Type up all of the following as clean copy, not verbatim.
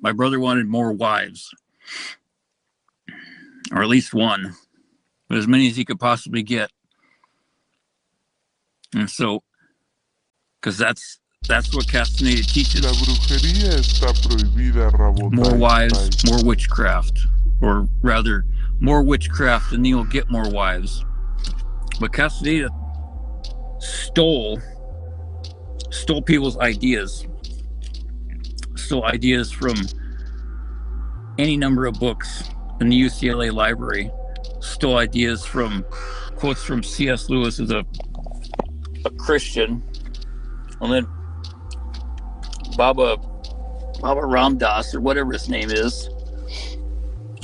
My brother wanted more wives, or at least one, but as many as he could possibly get. And so, because that's what Castaneda teaches. La brujería está prohibida, More Rabotai. wives, more witchcraft, or rather, more witchcraft, and you'll get more wives. But Castaneda stole people's ideas. Stole ideas from any number of books in the UCLA library. Stole ideas from quotes from C.S. Lewis as a Christian, and then Baba Ramdas, or whatever his name is,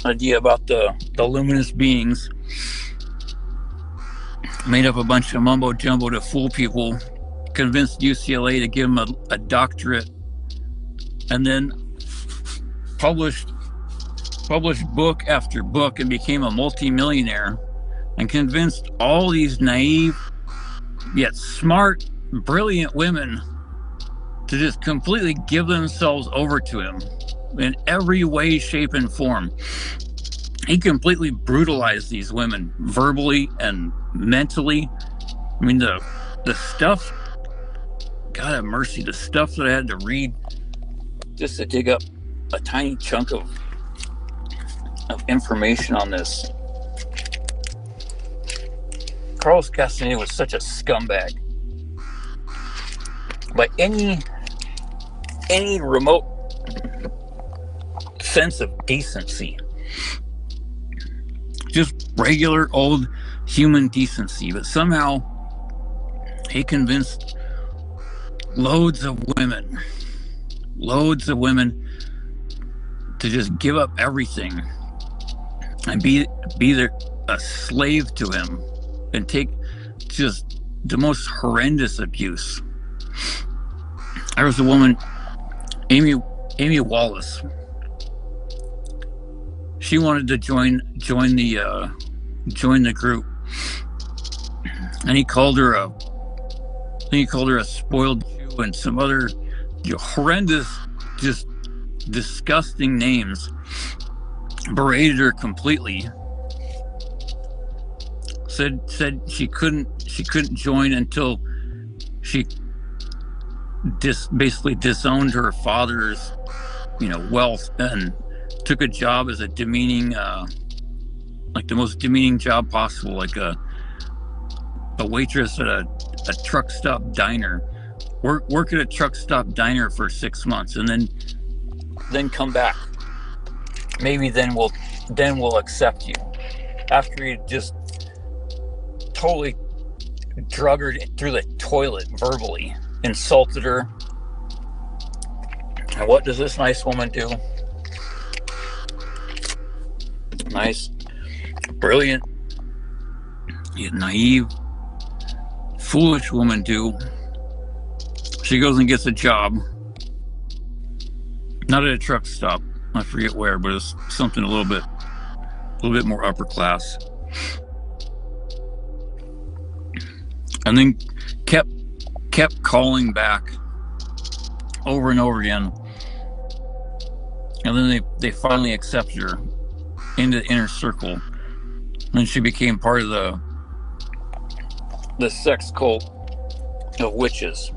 idea about the luminous beings. Made up a bunch of mumbo jumbo to fool people, convinced UCLA to give him a doctorate, and then published book after book and became a multimillionaire, and convinced all these naive yet smart, brilliant women to just completely give themselves over to him in every way, shape, and form. He completely brutalized these women verbally and mentally. I mean, the stuff, God have mercy, the stuff that I had to read just to dig up a tiny chunk of information on this. Carlos Castaneda was such a scumbag. By any remote sense of decency, just regular old human decency, but somehow he convinced loads of women to just give up everything and be a slave to him and take just the most horrendous abuse. There was a woman, Amy Wallace. She wanted to join the group, and he called her a spoiled Jew and some other horrendous, just disgusting names. Berated her completely. Said she couldn't join until she basically disowned her father's wealth and took a job as a demeaning, like the most demeaning job possible, like a waitress at a truck stop diner. Work at a truck stop diner for 6 months and then come back. Maybe then we'll accept you. After you just totally drug her through the toilet verbally, insulted her. And what does this nice woman do? Nice, brilliant, yet naive, foolish woman do? She goes and gets a job. Not at a truck stop. I forget where, but it's something a little bit more upper class. And then kept calling back over and over again. And then they finally accepted her into the inner circle. And she became part of the sex cult of witches.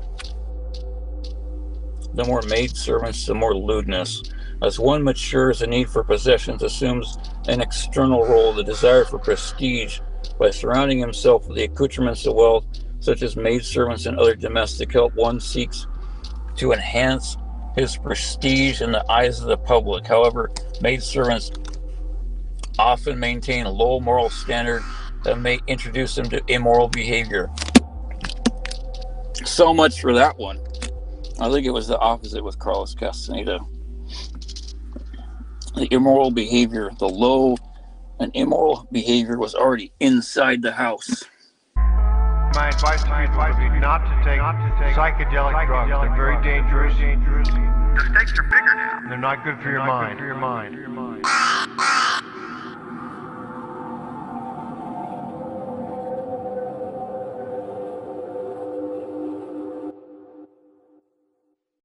The more maidservants, the more lewdness. As one matures, the need for possessions assumes an external role, the desire for prestige. By surrounding himself with the accoutrements of wealth, such as maidservants and other domestic help, one seeks to enhance his prestige in the eyes of the public. However, maidservants often maintain a low moral standard that may introduce them to immoral behavior. So much for that one. I think it was the opposite with Carlos Castaneda. The immoral behavior, the low and immoral behavior was already inside the house. My advice to people would be not to take psychedelic drugs. They're very dangerous. The stakes are bigger now. They're not good for your mind.